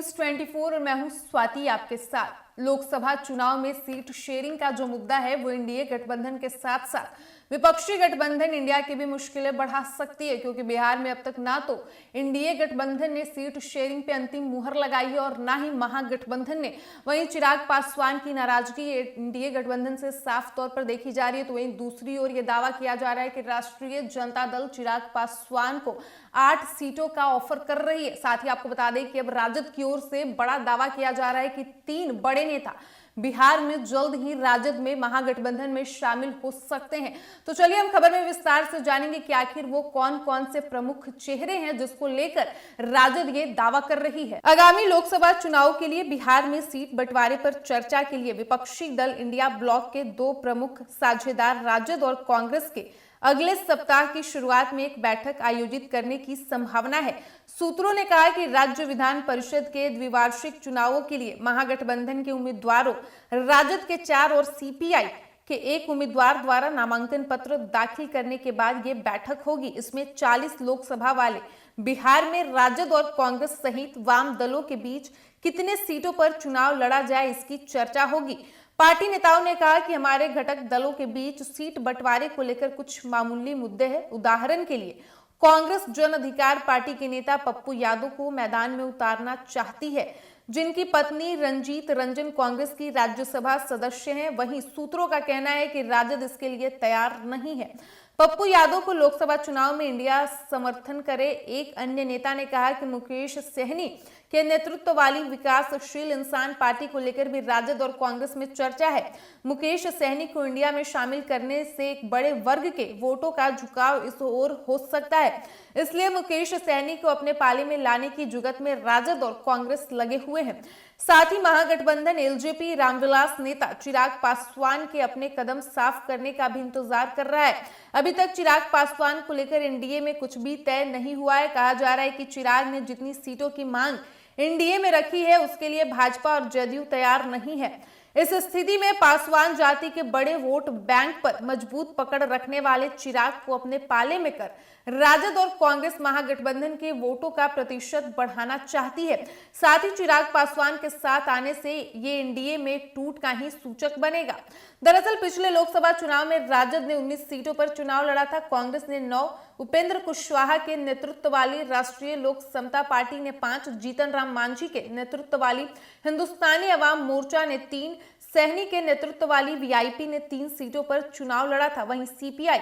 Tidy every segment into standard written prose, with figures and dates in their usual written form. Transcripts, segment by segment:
News 24 और मैं हूं स्वाति आपके साथ। लोकसभा चुनाव में सीट शेयरिंग का जो मुद्दा है वो एनडीए गठबंधन के साथ साथ विपक्षी गठबंधन इंडिया की भी मुश्किलें बढ़ा सकती है, क्योंकि बिहार में अब तक ना तो एनडीए गठबंधन ने सीट शेयरिंग पे अंतिम मुहर लगाई है और ना ही महागठबंधन ने। वहीं चिराग पासवान की नाराजगी एनडीए गठबंधन से साफ तौर पर देखी जा रही है। तो वहीं दूसरी ओर यह दावा किया जा रहा है कि राष्ट्रीय जनता दल चिराग पासवान को 8 सीटों का ऑफर कर रही है। साथ ही आपको बता दें कि अब राजद की ओर से बड़ा दावा किया जा रहा है कि 3 बड़े नेता बिहार में जल्द ही राजद में महागठबंधन में शामिल हो सकते हैं। तो चलिए हम खबर में विस्तार से जानेंगे कि आखिर वो कौन कौन से प्रमुख चेहरे हैं जिसको लेकर राजद ये दावा कर रही है। आगामी लोकसभा चुनाव के लिए बिहार में सीट बंटवारे पर चर्चा के लिए विपक्षी दल इंडिया ब्लॉक के 2 प्रमुख साझेदार राजद और कांग्रेस के अगले सप्ताह की शुरुआत में एक बैठक आयोजित करने की संभावना है। सूत्रों ने कहा कि राज्य विधान परिषद के द्विवार्षिक चुनावों के लिए महागठबंधन के उम्मीदवारों राजद के 4 और सीपीआई के 1 उम्मीदवार द्वारा नामांकन पत्र दाखिल करने के बाद ये बैठक होगी। इसमें 40 लोकसभा वाले बिहार में राजद और कांग्रेस सहित वाम दलों के बीच कितने सीटों पर चुनाव लड़ा जाए इसकी चर्चा होगी। पार्टी नेताओं ने कहा कि हमारे घटक दलों के बीच सीट बंटवारे को लेकर कुछ मामूली मुद्दे हैं। उदाहरण के लिए कांग्रेस जन अधिकार पार्टी के नेता पप्पू यादव को मैदान में उतारना चाहती है, जिनकी पत्नी रंजीत रंजन कांग्रेस की राज्यसभा सदस्य हैं। वहीं सूत्रों का कहना है कि राजद इसके लिए तैयार नहीं है। पप्पू यादव को लोकसभा चुनाव में इंडिया समर्थन करे। एक अन्य नेता ने कहा कि मुकेश सहनी के नेतृत्व वाली विकासशील इंसान पार्टी को लेकर भी राजद और कांग्रेस में चर्चा है। मुकेश सहनी को इंडिया में शामिल करने से एक बड़े वर्ग के वोटों का झुकाव इस ओर हो सकता है, इसलिए मुकेश सहनी को अपने पाले में लाने की जुगत में राजद और कांग्रेस लगे हुए हैं। साथ ही महागठबंधन एलजेपी रामविलास नेता चिराग पासवान के अपने कदम साफ करने का भी इंतजार कर रहा है। अभी तक चिराग पासवान को लेकर एनडीए में कुछ भी तय नहीं हुआ है। कहा जा रहा है कि चिराग ने जितनी सीटों की मांग एनडीए में रखी है उसके लिए भाजपा और जदयू तैयार नहीं है। इस स्थिति में पासवान जाति के बड़े वोट बैंक पर मजबूत पकड़ रखने वाले चिराग को अपने पाले में कर राजद और कांग्रेस महागठबंधन के वोटों का प्रतिशत बढ़ाना चाहती है। साथ ही चिराग पासवान के साथ आने से ये एनडीए में टूट का ही सूचक बनेगा। दरअसल पिछले लोकसभा चुनाव में राजद ने 19 सीटों पर चुनाव लड़ा था, कांग्रेस ने 9, उपेंद्र कुशवाहा के नेतृत्व वाली राष्ट्रीय लोक समता पार्टी ने 5, जीतन राम मांझी के नेतृत्व वाली हिंदुस्तानी अवाम मोर्चा ने 3, सहनी के नेतृत्व वाली वीआईपी ने 3 सीटों पर चुनाव लड़ा था। वहीं सीपीआई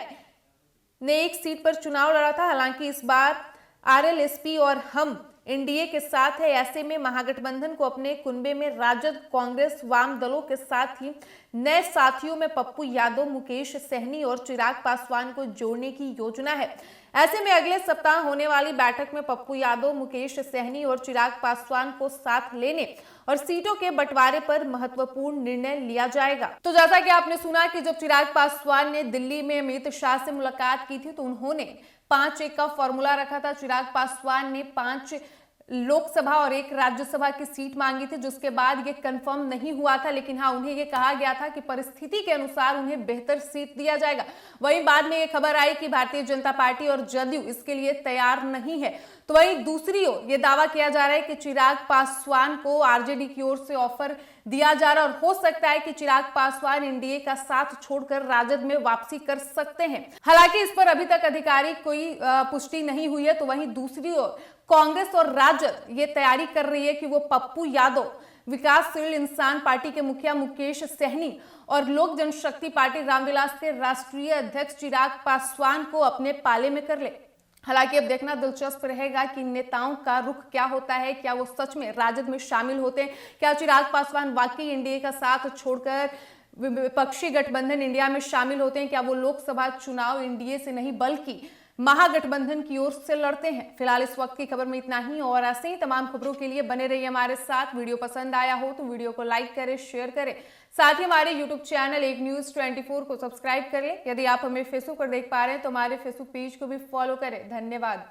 ने 1 सीट पर चुनाव लड़ा था। हालांकि इस बार आरएलएसपी और हम एनडीए के साथ है। ऐसे में महागठबंधन को अपने कुनबे में राजद, कांग्रेस, वाम दलों के साथ ही नए साथियों में पप्पू यादव, मुकेश सहनी और चिराग पासवान को जोड़ने की योजना है। ऐसे में अगले सप्ताह होने वाली बैठक में पप्पू यादव, मुकेश सहनी और चिराग पासवान को साथ लेने और सीटों के बंटवारे पर महत्वपूर्ण निर्णय लिया जाएगा। तो जैसा कि आपने सुना कि जब चिराग पासवान ने दिल्ली में अमित शाह से मुलाकात की थी तो उन्होंने 5-1 का फॉर्मूला रखा था। चिराग पासवान ने 5 लोकसभा और 1 राज्यसभा की सीट मांगी थी, जिसके बाद ये कंफर्म नहीं हुआ था, लेकिन हाँ उन्हें ये कहा गया था कि परिस्थिति के अनुसार उन्हें बेहतर सीट दिया जाएगा। वहीं बाद में ये खबर आई कि भारतीय जनता पार्टी और जदयू इसके लिए तैयार नहीं है। तो वहीं दूसरी ओर ये दावा किया जा रहा है कि चिराग पासवान को आरजेडी की ओर से ऑफर दिया जा रहा है और हो सकता है कि चिराग पासवान एनडीए का साथ छोड़कर राजद में वापसी कर सकते हैं। हालांकि इस पर अभी तक आधिकारिक कोई पुष्टि नहीं हुई है। तो वहीं दूसरी ओर कांग्रेस और राजद ये तैयारी कर रही है कि वो पप्पू यादव, विकासशील इंसान पार्टी के मुखिया मुकेश सहनी और लोक जनशक्ति पार्टी रामविलास के राष्ट्रीय अध्यक्ष चिराग पासवान को अपने पाले में कर ले। हालांकि अब देखना दिलचस्प रहेगा कि नेताओं का रुख क्या होता है। क्या वो सच में राजद में शामिल होते हैं? क्या चिराग पासवान वाकई एनडीए का साथ छोड़कर विपक्षी गठबंधन इंडिया में शामिल होते हैं? क्या वो लोकसभा चुनाव एनडीए से नहीं बल्कि महागठबंधन की ओर से लड़ते हैं? फिलहाल इस वक्त की खबर में इतना ही और ऐसे ही तमाम खबरों के लिए बने रहिए हमारे साथ। वीडियो पसंद आया हो तो वीडियो को लाइक करें, शेयर करें। साथ ही हमारे यूट्यूब चैनल एक न्यूज 24 को सब्सक्राइब कर लें। यदि आप हमें फेसबुक पर देख पा रहे हैं तो हमारे फेसबुक पेज को भी फॉलो करें। धन्यवाद।